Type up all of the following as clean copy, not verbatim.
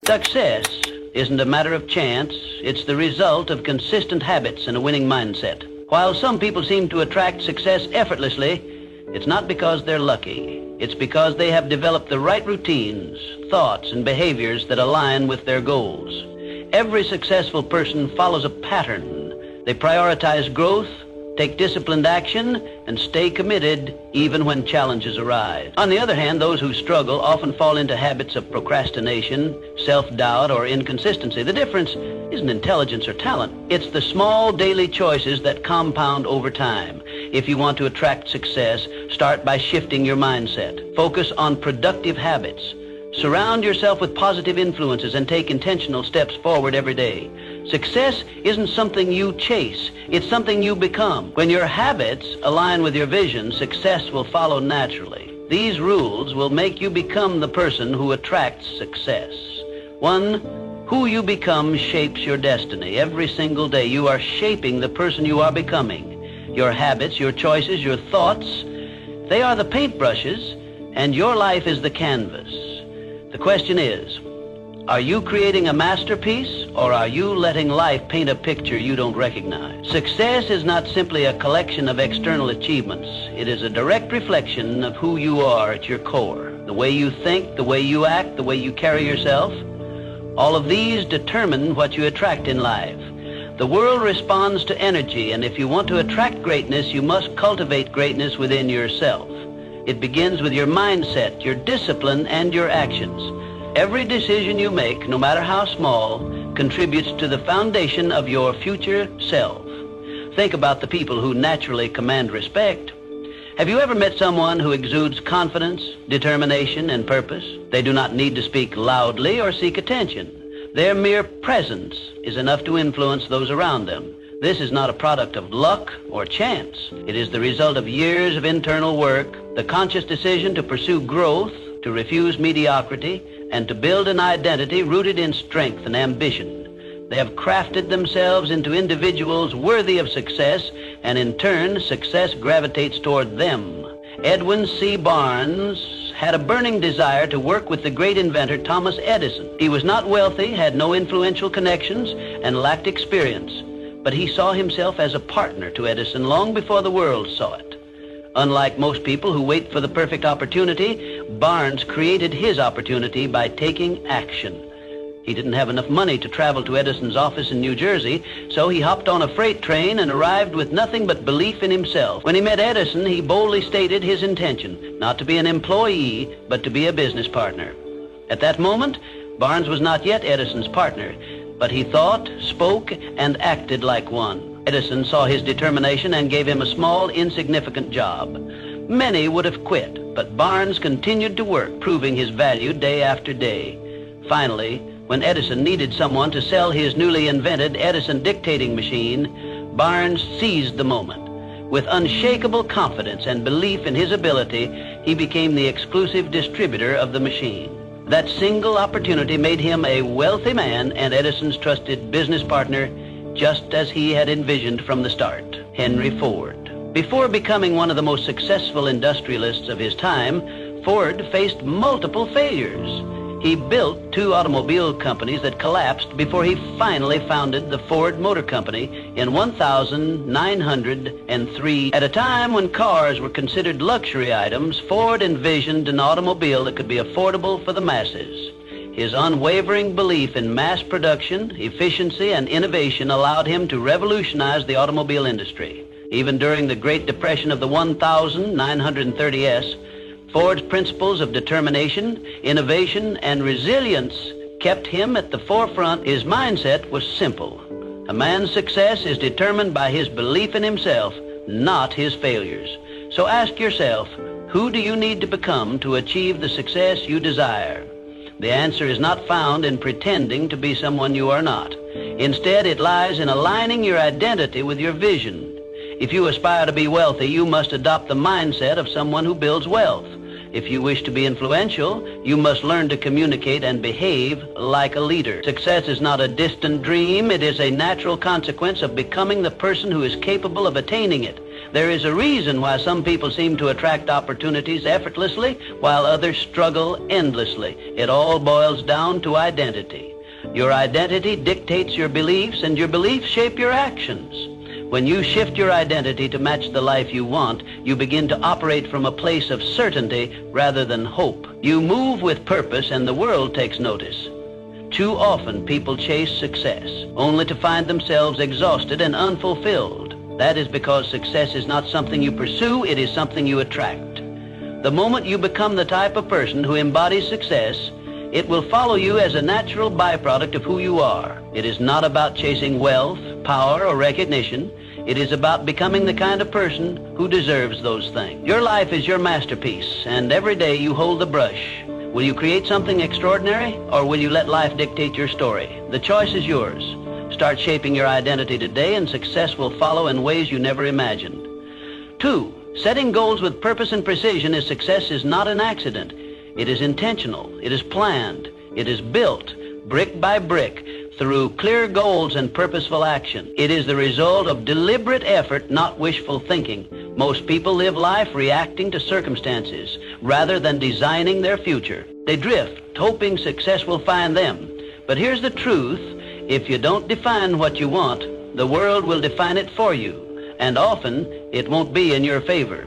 Success isn't a matter of chance. It's the result of consistent habits and a winning mindset. While some people seem to attract success effortlessly, it's not because they're lucky. It's because they have developed the right routines, thoughts, and behaviors that align with their goals. Every successful person follows a pattern. They prioritize growth, take disciplined action, and stay committed even when challenges arise. On the other hand, those who struggle often fall into habits of procrastination, self-doubt, or inconsistency. The difference isn't intelligence or talent. It's the small daily choices that compound over time. If you want to attract success, start by shifting your mindset. Focus on productive habits. Surround yourself with positive influences and take intentional steps forward every day. Success isn't something you chase, it's something you become. When your habits align with your vision, success will follow naturally. These rules will make you become the person who attracts success. 1, who you become shapes your destiny. Every single day you are shaping the person you are becoming. Your habits, your choices, your thoughts, they are the paintbrushes, and your life is the canvas. The question is, are you creating a masterpiece, or are you letting life paint a picture you don't recognize? Success is not simply a collection of external achievements. It is a direct reflection of who you are at your core. The way you think, the way you act, the way you carry yourself. All of these determine what you attract in life. The world responds to energy, and if you want to attract greatness, you must cultivate greatness within yourself. It begins with your mindset, your discipline, and your actions. Every decision you make, no matter how small, contributes to the foundation of your future self. Think about the people who naturally command respect. Have you ever met someone who exudes confidence, determination, and purpose? They do not need to speak loudly or seek attention. Their mere presence is enough to influence those around them. This is not a product of luck or chance. It is the result of years of internal work, the conscious decision to pursue growth, to refuse mediocrity, and to build an identity rooted in strength and ambition. They have crafted themselves into individuals worthy of success, and in turn, success gravitates toward them. Edwin C. Barnes had a burning desire to work with the great inventor Thomas Edison. He was not wealthy, had no influential connections, and lacked experience. But he saw himself as a partner to Edison long before the world saw it. Unlike most people who wait for the perfect opportunity, Barnes created his opportunity by taking action. He didn't have enough money to travel to Edison's office in New Jersey, so he hopped on a freight train and arrived with nothing but belief in himself. When he met Edison, he boldly stated his intention, not to be an employee, but to be a business partner. At that moment, Barnes was not yet Edison's partner, but he thought, spoke, and acted like one. Edison saw his determination and gave him a small, insignificant job. Many would have quit, but Barnes continued to work, proving his value day after day. Finally, when Edison needed someone to sell his newly invented Edison dictating machine, Barnes seized the moment. With unshakable confidence and belief in his ability, he became the exclusive distributor of the machine. That single opportunity made him a wealthy man and Edison's trusted business partner, just as he had envisioned from the start. Henry Ford. Before becoming one of the most successful industrialists of his time, Ford faced multiple failures. He built 2 automobile companies that collapsed before he finally founded the Ford Motor Company in 1903. At a time when cars were considered luxury items, Ford envisioned an automobile that could be affordable for the masses. His unwavering belief in mass production, efficiency, and innovation allowed him to revolutionize the automobile industry. Even during the Great Depression of the 1930s, Ford's principles of determination, innovation, and resilience kept him at the forefront. His mindset was simple. A man's success is determined by his belief in himself, not his failures. So ask yourself, who do you need to become to achieve the success you desire? The answer is not found in pretending to be someone you are not. Instead, it lies in aligning your identity with your vision. If you aspire to be wealthy, you must adopt the mindset of someone who builds wealth. If you wish to be influential, you must learn to communicate and behave like a leader. Success is not a distant dream. It is a natural consequence of becoming the person who is capable of attaining it. There is a reason why some people seem to attract opportunities effortlessly while others struggle endlessly. It all boils down to identity. Your identity dictates your beliefs, and your beliefs shape your actions. When you shift your identity to match the life you want, you begin to operate from a place of certainty rather than hope. You move with purpose, and the world takes notice. Too often, people chase success, only to find themselves exhausted and unfulfilled. That is because success is not something you pursue, it is something you attract. The moment you become the type of person who embodies success, it will follow you as a natural byproduct of who you are. It is not about chasing wealth, power, or recognition. It is about becoming the kind of person who deserves those things. Your life is your masterpiece, and every day you hold the brush. Will you create something extraordinary, or will you let life dictate your story? The choice is yours. Start shaping your identity today, and success will follow in ways you never imagined. 2, setting goals with purpose and precision is success is not an accident. It is intentional. It is planned. It is built, brick by brick, through clear goals and purposeful action. It is the result of deliberate effort, not wishful thinking. Most people live life reacting to circumstances rather than designing their future. They drift, hoping success will find them. But here's the truth. If you don't define what you want, the world will define it for you, and often it won't be in your favor.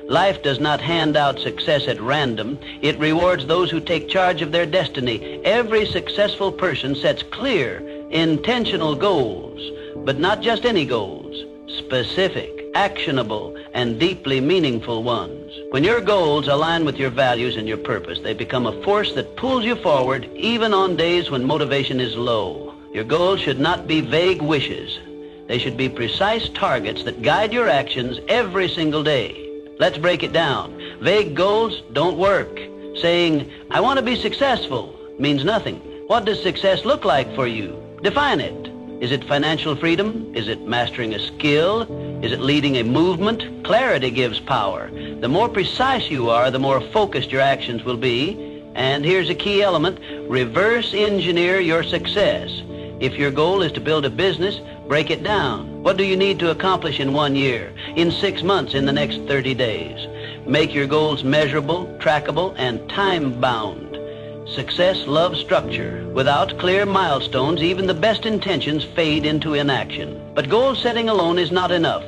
Life does not hand out success at random. It rewards those who take charge of their destiny. Every successful person sets clear, intentional goals, but not just any goals. Specific, actionable, and deeply meaningful ones. When your goals align with your values and your purpose, they become a force that pulls you forward even on days when motivation is low. Your goals should not be vague wishes. They should be precise targets that guide your actions every single day. Let's break it down. Vague goals don't work. Saying, "I want to be successful," means nothing. What does success look like for you? Define it. Is it financial freedom? Is it mastering a skill? Is it leading a movement? Clarity gives power. The more precise you are, the more focused your actions will be. And here's a key element: reverse engineer your success. If your goal is to build a business, break it down. What do you need to accomplish in 1 year, in 6 months, in the next 30 days? Make your goals measurable, trackable, and time-bound. Success loves structure. Without clear milestones, even the best intentions fade into inaction. But goal setting alone is not enough.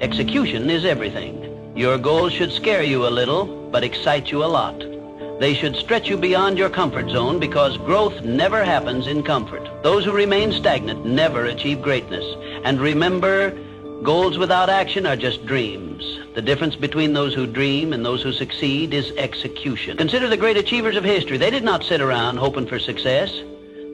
Execution is everything. Your goals should scare you a little, but excite you a lot. They should stretch you beyond your comfort zone, because growth never happens in comfort. Those who remain stagnant never achieve greatness. And remember, goals without action are just dreams. The difference between those who dream and those who succeed is execution. Consider the great achievers of history. They did not sit around hoping for success.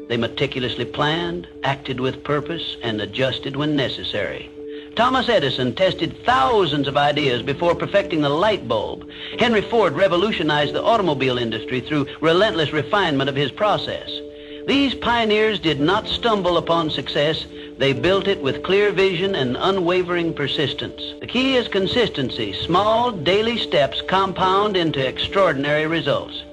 They meticulously planned, acted with purpose, and adjusted when necessary. Thomas Edison tested thousands of ideas before perfecting the light bulb. Henry Ford revolutionized the automobile industry through relentless refinement of his process. These pioneers did not stumble upon success. They built it with clear vision and unwavering persistence. The key is consistency. Small, daily steps compound into extraordinary results.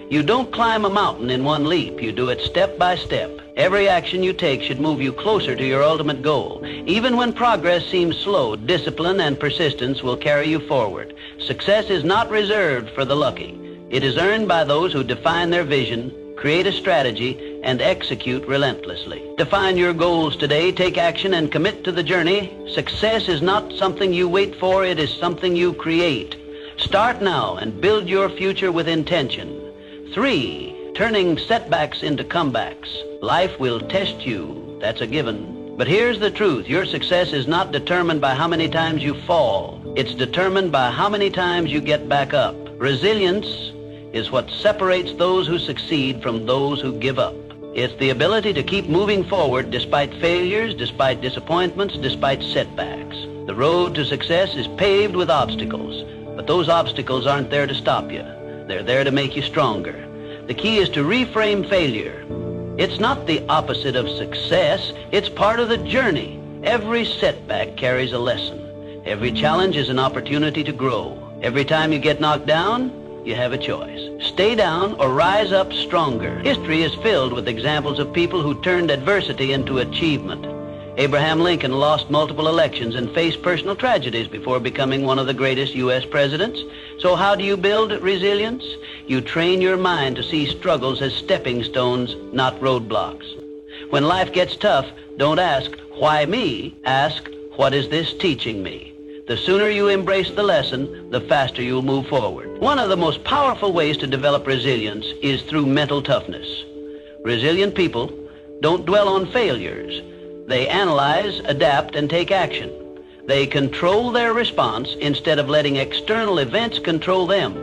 You don't climb a mountain in one leap. You do it step by step. Every action you take should move you closer to your ultimate goal. Even when progress seems slow, discipline and persistence will carry you forward. Success is not reserved for the lucky. It is earned by those who define their vision, create a strategy, and execute relentlessly. Define your goals today, take action, and commit to the journey. Success is not something you wait for, it is something you create. Start now and build your future with intention. 3, turning setbacks into comebacks. Life will test you, that's a given. But here's the truth: your success is not determined by how many times you fall. It's determined by how many times you get back up. Resilience is what separates those who succeed from those who give up. It's the ability to keep moving forward despite failures, despite disappointments, despite setbacks. The road to success is paved with obstacles, but those obstacles aren't there to stop you. They're there to make you stronger. The key is to reframe failure. It's not the opposite of success. It's part of the journey. Every setback carries a lesson. Every challenge is an opportunity to grow. Every time you get knocked down, you have a choice. Stay down or rise up stronger. History is filled with examples of people who turned adversity into achievement. Abraham Lincoln lost multiple elections and faced personal tragedies before becoming one of the greatest U.S. presidents. So how do you build resilience? You train your mind to see struggles as stepping stones, not roadblocks. When life gets tough, don't ask, why me? Ask, what is this teaching me? The sooner you embrace the lesson, the faster you'll move forward. One of the most powerful ways to develop resilience is through mental toughness. Resilient people don't dwell on failures. They analyze, adapt, and take action. They control their response instead of letting external events control them.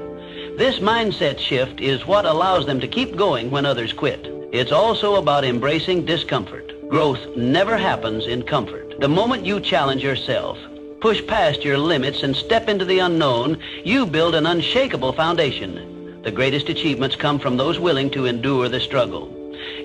This mindset shift is what allows them to keep going when others quit. It's also about embracing discomfort. Growth never happens in comfort. The moment you challenge yourself, push past your limits, and step into the unknown, you build an unshakable foundation. The greatest achievements come from those willing to endure the struggle.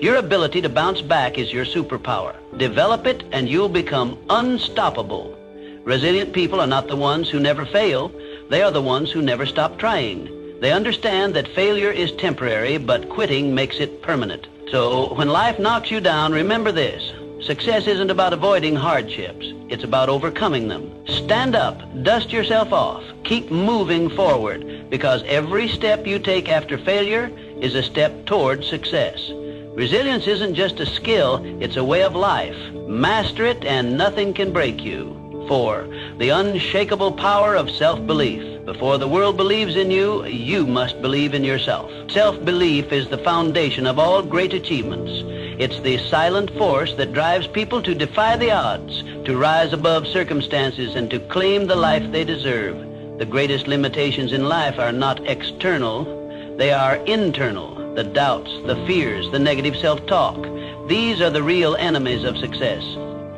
Your ability to bounce back is your superpower. Develop it and you'll become unstoppable. Resilient people are not the ones who never fail. They are the ones who never stop trying. They understand that failure is temporary, but quitting makes it permanent. So when life knocks you down, remember this. Success isn't about avoiding hardships. It's about overcoming them. Stand up, dust yourself off, keep moving forward, because every step you take after failure is a step toward success. Resilience isn't just a skill, it's a way of life. Master it and nothing can break you. 4. The unshakable power of self-belief. Before the world believes in you, you must believe in yourself. Self-belief is the foundation of all great achievements. It's the silent force that drives people to defy the odds, to rise above circumstances, and to claim the life they deserve. The greatest limitations in life are not external, they are internal. The doubts, the fears, the negative self-talk. These are the real enemies of success.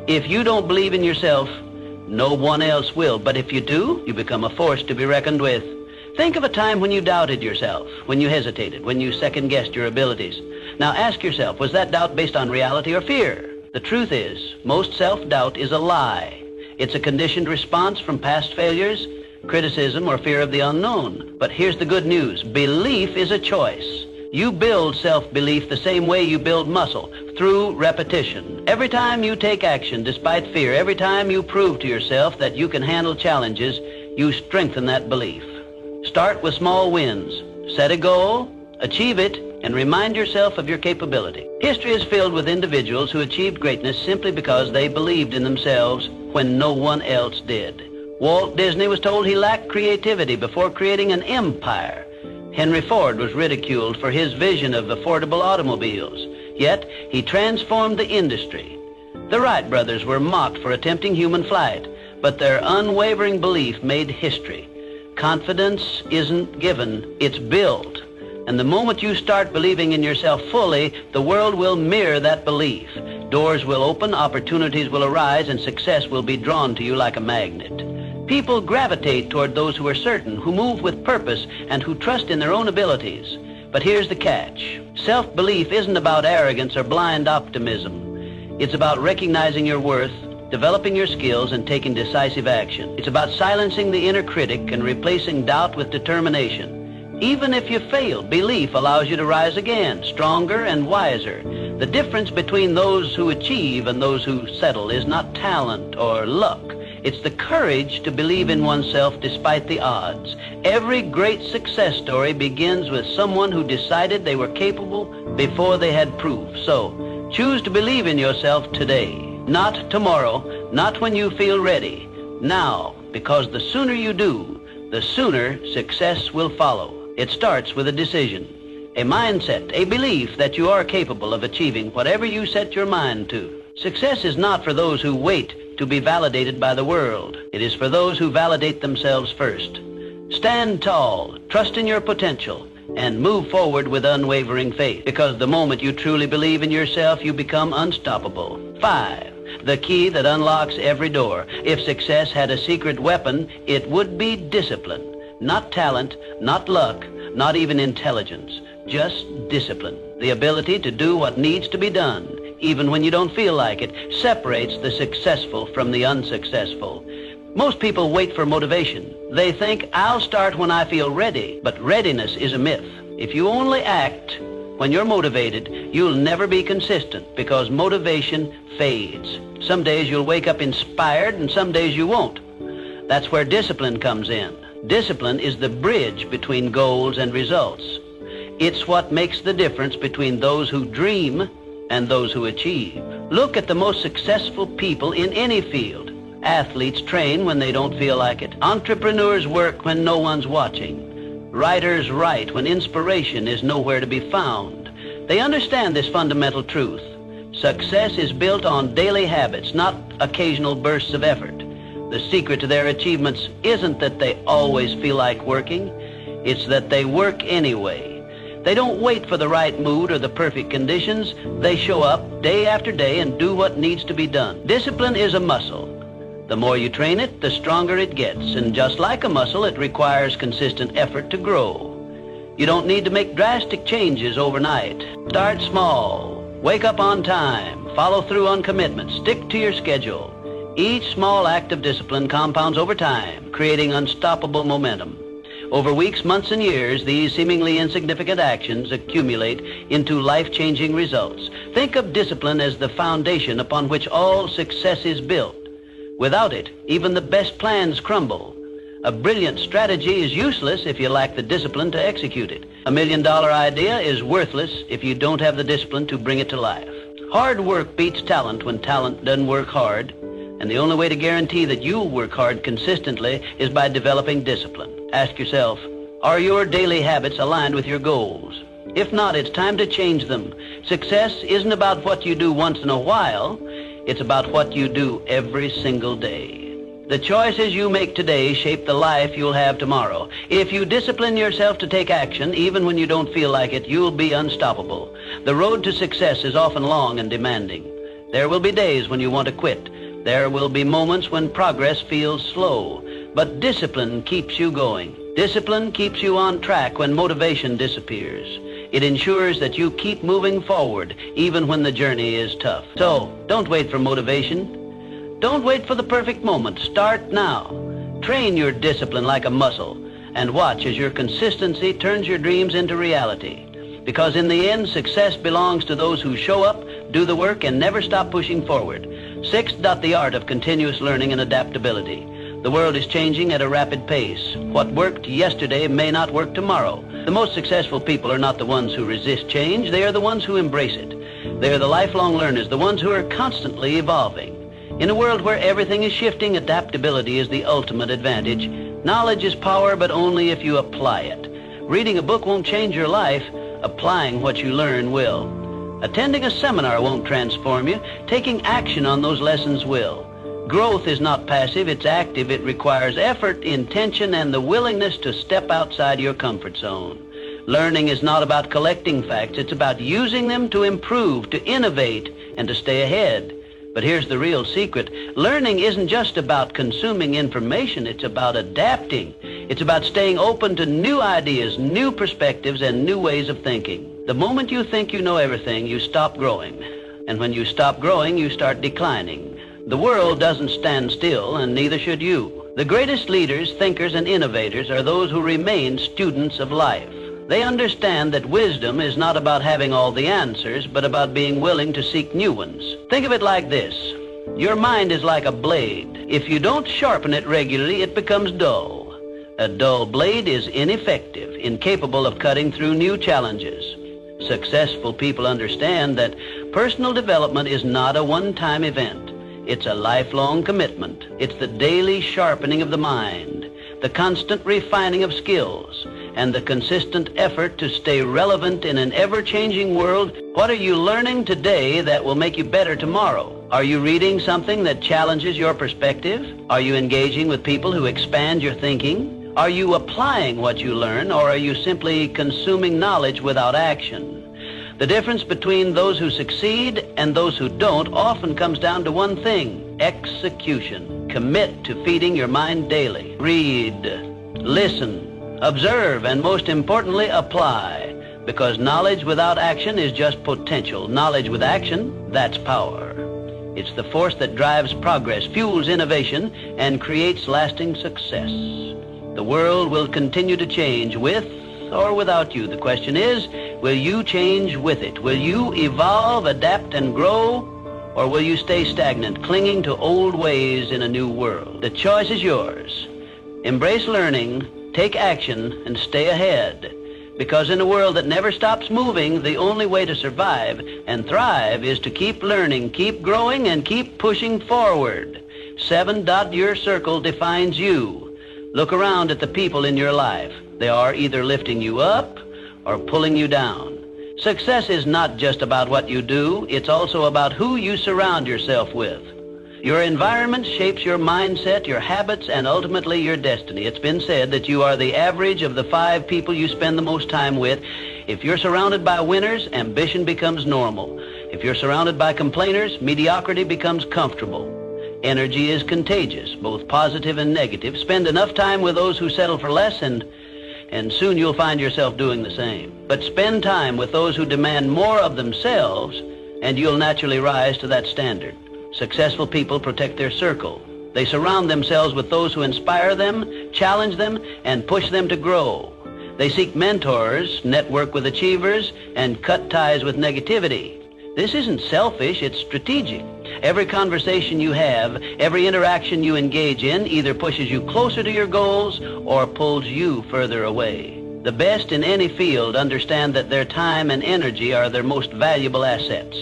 If you don't believe in yourself, no one else will. But if you do, you become a force to be reckoned with. Think of a time when you doubted yourself, when you hesitated, when you second-guessed your abilities. Now ask yourself, was that doubt based on reality or fear? The truth is, most self-doubt is a lie. It's a conditioned response from past failures, criticism, or fear of the unknown. But here's the good news. Belief is a choice. You build self-belief the same way you build muscle, through repetition. Every time you take action despite fear, every time you prove to yourself that you can handle challenges, you strengthen that belief. Start with small wins. Set a goal, achieve it, and remind yourself of your capability. History is filled with individuals who achieved greatness simply because they believed in themselves when no one else did. Walt Disney was told he lacked creativity before creating an empire. Henry Ford was ridiculed for his vision of affordable automobiles, yet he transformed the industry. The Wright brothers were mocked for attempting human flight, but their unwavering belief made history. Confidence isn't given, it's built. And the moment you start believing in yourself fully, the world will mirror that belief. Doors will open, opportunities will arise, and success will be drawn to you like a magnet. People gravitate toward those who are certain, who move with purpose, and who trust in their own abilities. But here's the catch. Self-belief isn't about arrogance or blind optimism. It's about recognizing your worth, developing your skills, and taking decisive action. It's about silencing the inner critic and replacing doubt with determination. Even if you fail, belief allows you to rise again, stronger and wiser. The difference between those who achieve and those who settle is not talent or luck. It's the courage to believe in oneself despite the odds. Every great success story begins with someone who decided they were capable before they had proof. So, choose to believe in yourself today. Not tomorrow, not when you feel ready. Now, because the sooner you do, the sooner success will follow. It starts with a decision, a mindset, a belief that you are capable of achieving whatever you set your mind to. Success is not for those who wait to be validated by the world. It is for those who validate themselves first. Stand tall, trust in your potential, and move forward with unwavering faith, because the moment you truly believe in yourself, you become unstoppable. 5. The key that unlocks every door. If success had a secret weapon, it would be discipline. Not talent, not luck, not even intelligence, just discipline. The ability to do what needs to be done, even when you don't feel like it, separates the successful from the unsuccessful. Most people wait for motivation. They think, I'll start when I feel ready. But readiness is a myth. If you only act when you're motivated, You'll never be consistent because motivation fades. Some days you'll wake up inspired and some days you won't. That's where discipline comes in. Discipline is the bridge between goals and results. It's what makes the difference between those who dream and those who achieve. Look at the most successful people in any field. Athletes train when they don't feel like it. Entrepreneurs work when no one's watching. Writers write when inspiration is nowhere to be found. They understand this fundamental truth. Success is built on daily habits, not occasional bursts of effort. The secret to their achievements isn't that they always feel like working. It's that they work anyway. They don't wait for the right mood or the perfect conditions. They show up day after day and do what needs to be done. Discipline is a muscle. The more you train it, the stronger it gets. And just like a muscle, it requires consistent effort to grow. You don't need to make drastic changes overnight. Start small. Wake up on time. Follow through on commitments. Stick to your schedule. Each small act of discipline compounds over time, creating unstoppable momentum. Over weeks, months, and years, these seemingly insignificant actions accumulate into life-changing results. Think of discipline as the foundation upon which all success is built. Without it, even the best plans crumble. A brilliant strategy is useless if you lack the discipline to execute it. A million-dollar idea is worthless if you don't have the discipline to bring it to life. Hard work beats talent when talent doesn't work hard. And the only way to guarantee that you'll work hard consistently is by developing discipline. Ask yourself, are your daily habits aligned with your goals? If not, it's time to change them. Success isn't about what you do once in a while. It's about what you do every single day. The choices you make today shape the life you'll have tomorrow. If you discipline yourself to take action, even when you don't feel like it, you'll be unstoppable. The road to success is often long and demanding. There will be days when you want to quit. There will be moments when progress feels slow, but discipline keeps you going. Discipline keeps you on track when motivation disappears. It ensures that you keep moving forward, even when the journey is tough. So, don't wait for motivation. Don't wait for the perfect moment. Start now. Train your discipline like a muscle, and watch as your consistency turns your dreams into reality. Because in the end, success belongs to those who show up, do the work, and never stop pushing forward. Sixth, the art of continuous learning and adaptability. The world is changing at a rapid pace. What worked yesterday may not work tomorrow. The most successful people are not the ones who resist change. They are the ones who embrace it. They are the lifelong learners, the ones who are constantly evolving. In a world where everything is shifting, adaptability is the ultimate advantage. Knowledge is power, but only if you apply it. Reading a book won't change your life. Applying what you learn will. Attending a seminar won't transform you. Taking action on those lessons will. Growth is not passive, it's active. It requires effort, intention, and the willingness to step outside your comfort zone. Learning is not about collecting facts. It's about using them to improve, to innovate, and to stay ahead. But here's the real secret. Learning isn't just about consuming information. It's about adapting. It's about staying open to new ideas, new perspectives, and new ways of thinking. The moment you think you know everything, you stop growing. And when you stop growing, you start declining. The world doesn't stand still, and neither should you. The greatest leaders, thinkers, and innovators are those who remain students of life. They understand that wisdom is not about having all the answers, but about being willing to seek new ones. Think of it like this. Your mind is like a blade. If you don't sharpen it regularly, it becomes dull. A dull blade is ineffective, incapable of cutting through new challenges. Successful people understand that personal development is not a one-time event. It's a lifelong commitment. It's the daily sharpening of the mind, the constant refining of skills, and the consistent effort to stay relevant in an ever-changing world. What are you learning today that will make you better tomorrow? Are you reading something that challenges your perspective? Are you engaging with people who expand your thinking? Are you applying what you learn, or are you simply consuming knowledge without action? The difference between those who succeed and those who don't often comes down to one thing: execution. Commit to feeding your mind daily. Read, listen, observe, and most importantly, apply. Because knowledge without action is just potential. Knowledge with action, that's power. It's the force that drives progress, fuels innovation, and creates lasting success. The world will continue to change with or without you. The question is, Will you change with it? Will you evolve, adapt, and grow? Or will you stay stagnant, clinging to old ways in a new world? The choice is yours. Embrace learning, take action, and stay ahead. Because in a world that never stops moving, the only way to survive and thrive is to keep learning, keep growing, and keep pushing forward. 7. Your circle defines you. Look around at the people in your life. They are either lifting you up or pulling you down. Success is not just about what you do, it's also about who you surround yourself with. Your environment shapes your mindset, your habits, and ultimately your destiny. It's been said that you are the average of the 5 people you spend the most time with. If you're surrounded by winners, ambition becomes normal. If you're surrounded by complainers, mediocrity becomes comfortable. Energy is contagious, both positive and negative. Spend enough time with those who settle for less, and soon you'll find yourself doing the same. But spend time with those who demand more of themselves, and you'll naturally rise to that standard. Successful people protect their circle. They surround themselves with those who inspire them, challenge them, and push them to grow. They seek mentors, network with achievers, and cut ties with negativity. This isn't selfish, it's strategic. Every conversation you have, every interaction you engage in either pushes you closer to your goals or pulls you further away. The best in any field understand that their time and energy are their most valuable assets.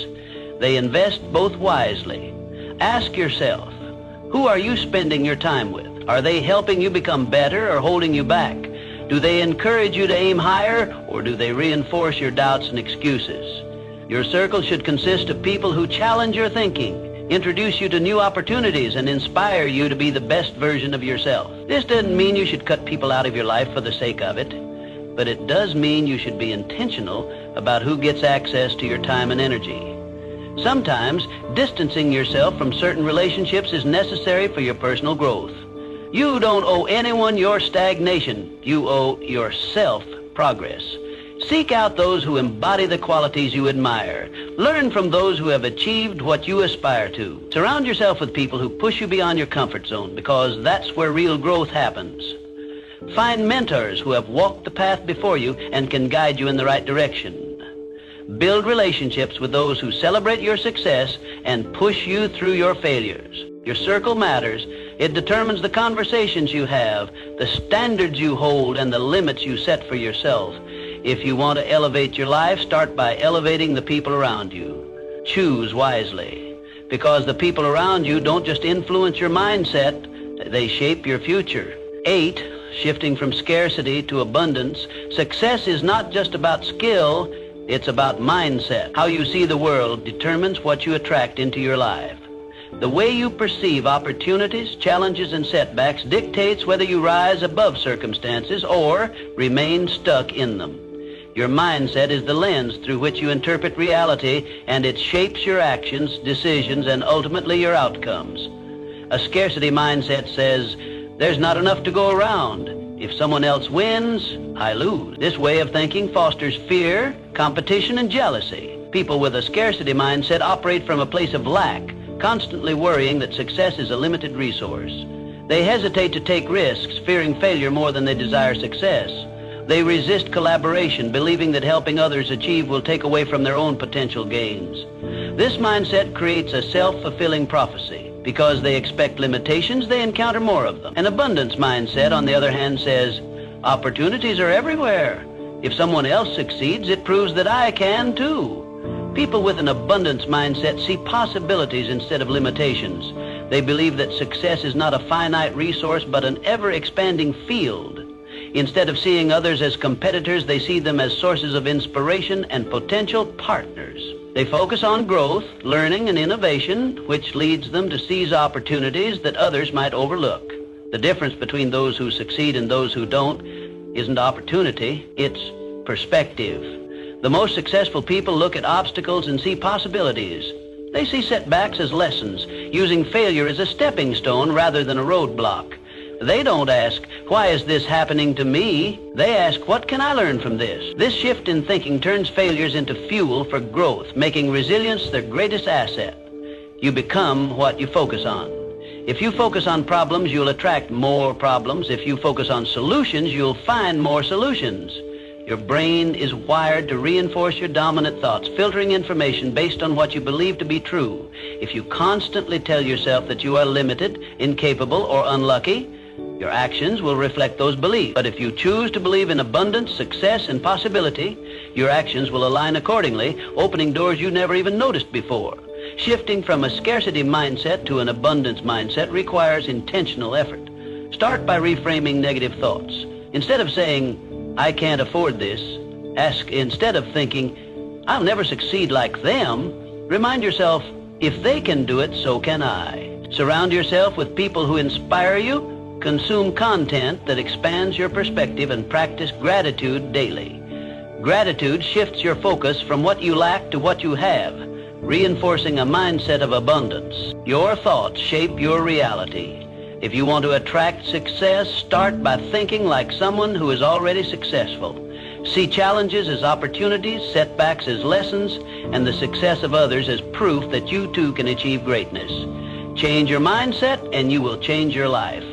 They invest both wisely. Ask yourself, who are you spending your time with? Are they helping you become better or holding you back? Do they encourage you to aim higher, or do they reinforce your doubts and excuses? Your circle should consist of people who challenge your thinking, introduce you to new opportunities, and inspire you to be the best version of yourself. This doesn't mean you should cut people out of your life for the sake of it, but it does mean you should be intentional about who gets access to your time and energy. Sometimes, distancing yourself from certain relationships is necessary for your personal growth. You don't owe anyone your stagnation. You owe yourself progress. Seek out those who embody the qualities you admire. Learn from those who have achieved what you aspire to. Surround yourself with people who push you beyond your comfort zone, because that's where real growth happens. Find mentors who have walked the path before you and can guide you in the right direction. Build relationships with those who celebrate your success and push you through your failures. Your circle matters. It determines the conversations you have, the standards you hold, and the limits you set for yourself. If you want to elevate your life, start by elevating the people around you. Choose wisely, because the people around you don't just influence your mindset, they shape your future. 8, shifting from scarcity to abundance. Success is not just about skill, it's about mindset. How you see the world determines what you attract into your life. The way you perceive opportunities, challenges, and setbacks dictates whether you rise above circumstances or remain stuck in them. Your mindset is the lens through which you interpret reality, and it shapes your actions, decisions, and ultimately your outcomes. A scarcity mindset says, there's not enough to go around. If someone else wins, I lose. This way of thinking fosters fear, competition, and jealousy. People with a scarcity mindset operate from a place of lack, constantly worrying that success is a limited resource. They hesitate to take risks, fearing failure more than they desire success. They resist collaboration, believing that helping others achieve will take away from their own potential gains. This mindset creates a self-fulfilling prophecy. Because they expect limitations, they encounter more of them. An abundance mindset, on the other hand, says, opportunities are everywhere. If someone else succeeds, it proves that I can too. People with an abundance mindset see possibilities instead of limitations. They believe that success is not a finite resource, but an ever-expanding field. Instead of seeing others as competitors, they see them as sources of inspiration and potential partners. They focus on growth, learning, and innovation, which leads them to seize opportunities that others might overlook. The difference between those who succeed and those who don't isn't opportunity, it's perspective. The most successful people look at obstacles and see possibilities. They see setbacks as lessons, using failure as a stepping stone rather than a roadblock. They don't ask, why is this happening to me? They ask, what can I learn from this? This shift in thinking turns failures into fuel for growth, making resilience their greatest asset. You become what you focus on. If you focus on problems, you'll attract more problems. If you focus on solutions, you'll find more solutions. Your brain is wired to reinforce your dominant thoughts, filtering information based on what you believe to be true. If you constantly tell yourself that you are limited, incapable, or unlucky, your actions will reflect those beliefs. But if you choose to believe in abundance, success, and possibility, your actions will align accordingly, opening doors you never even noticed before. Shifting from a scarcity mindset to an abundance mindset requires intentional effort. Start by reframing negative thoughts. Instead of saying, "I can't afford this," ask, instead of thinking, "I'll never succeed like them," remind yourself, "If they can do it, so can I." Surround yourself with people who inspire you. Consume content that expands your perspective and practice gratitude daily. Gratitude shifts your focus from what you lack to what you have, reinforcing a mindset of abundance. Your thoughts shape your reality. If you want to attract success, start by thinking like someone who is already successful. See challenges as opportunities, setbacks as lessons, and the success of others as proof that you too can achieve greatness. Change your mindset and you will change your life.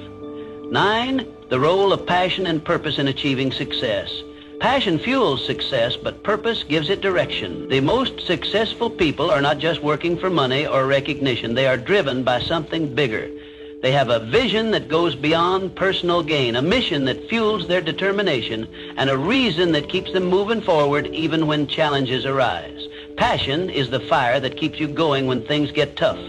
9, the role of passion and purpose in achieving success. Passion fuels success, but purpose gives it direction. The most successful people are not just working for money or recognition. They are driven by something bigger. They have a vision that goes beyond personal gain, a mission that fuels their determination, and a reason that keeps them moving forward even when challenges arise. Passion is the fire that keeps you going when things get tough.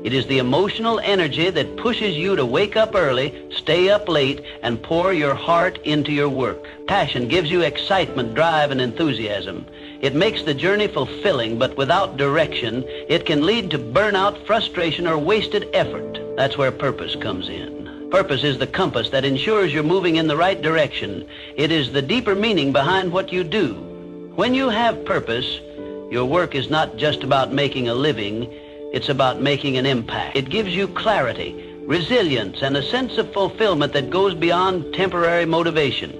It is the emotional energy that pushes you to wake up early, stay up late, and pour your heart into your work. Passion gives you excitement, drive, and enthusiasm. It makes the journey fulfilling, but without direction, it can lead to burnout, frustration, or wasted effort. That's where purpose comes in. Purpose is the compass that ensures you're moving in the right direction. It is the deeper meaning behind what you do. When you have purpose, your work is not just about making a living. It's about making an impact. It gives you clarity, resilience, and a sense of fulfillment that goes beyond temporary motivation.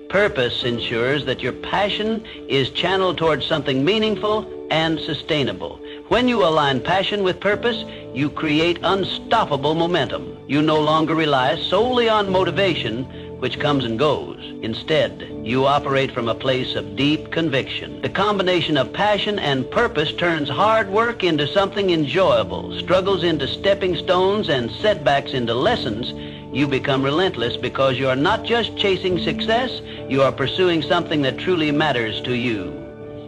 Purpose ensures that your passion is channeled towards something meaningful and sustainable. When you align passion with purpose, you create unstoppable momentum. You no longer rely solely on motivation, which comes and goes. Instead, you operate from a place of deep conviction. The combination of passion and purpose turns hard work into something enjoyable, struggles into stepping stones, and setbacks into lessons. You become relentless because you are not just chasing success, you are pursuing something that truly matters to you.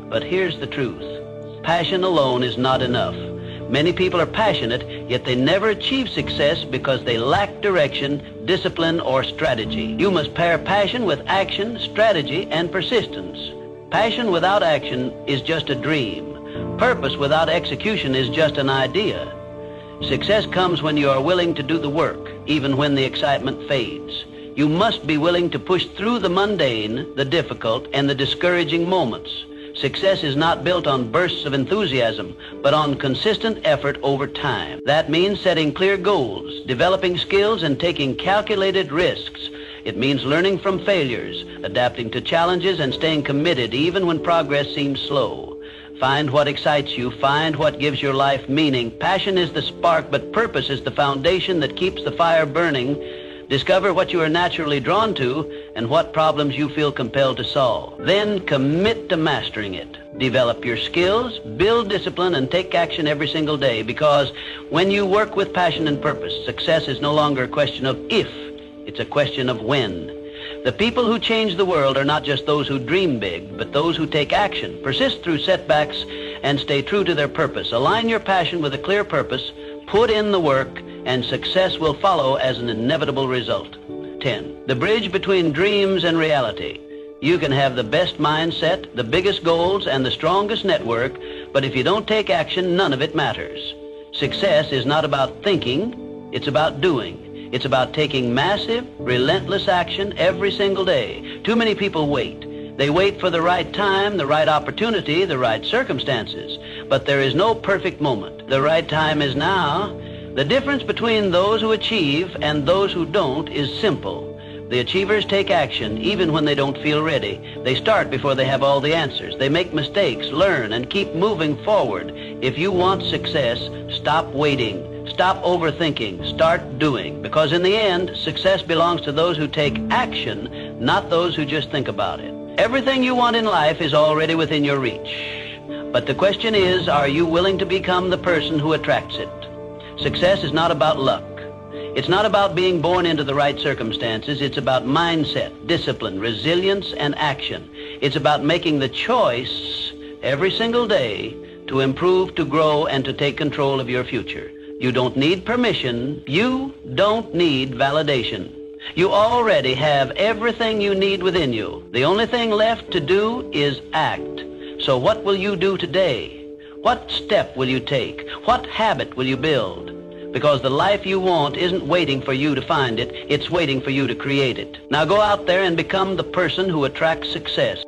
But here's the truth. Passion alone is not enough. Many people are passionate, yet they never achieve success because they lack direction, discipline, or strategy. You must pair passion with action, strategy, and persistence. Passion without action is just a dream. Purpose without execution is just an idea. Success comes when you are willing to do the work, even when the excitement fades. You must be willing to push through the mundane, the difficult, and the discouraging moments. Success is not built on bursts of enthusiasm, but on consistent effort over time. That means setting clear goals, developing skills, and taking calculated risks. It means learning from failures, adapting to challenges, and staying committed even when progress seems slow. Find what excites you. Find what gives your life meaning. Passion is the spark, but purpose is the foundation that keeps the fire burning. Discover what you are naturally drawn to and what problems you feel compelled to solve. Then commit to mastering it. Develop your skills, build discipline, and take action every single day, because when you work with passion and purpose, success is no longer a question of if, it's a question of when. The people who change the world are not just those who dream big, but those who take action, persist through setbacks, and stay true to their purpose. Align your passion with a clear purpose, put in the work, and success will follow as an inevitable result. 10. The bridge between dreams and reality. You can have the best mindset, the biggest goals, and the strongest network, but if you don't take action, none of it matters. Success is not about thinking, it's about doing. It's about taking massive, relentless action every single day. Too many people wait. They wait for the right time, the right opportunity, the right circumstances. But there is no perfect moment. The right time is now. The difference between those who achieve and those who don't is simple. The achievers take action even when they don't feel ready. They start before they have all the answers. They make mistakes, learn, and keep moving forward. If you want success, stop waiting. Stop overthinking. Start doing. Because in the end, success belongs to those who take action, not those who just think about it. Everything you want in life is already within your reach. But the question is, are you willing to become the person who attracts it? Success is not about luck. It's not about being born into the right circumstances. It's about mindset, discipline, resilience, and action. It's about making the choice every single day to improve, to grow, and to take control of your future. You don't need permission. You don't need validation. You already have everything you need within you. The only thing left to do is act. So what will you do today? What step will you take? What habit will you build? Because the life you want isn't waiting for you to find it. It's waiting for you to create it. Now go out there and become the person who attracts success.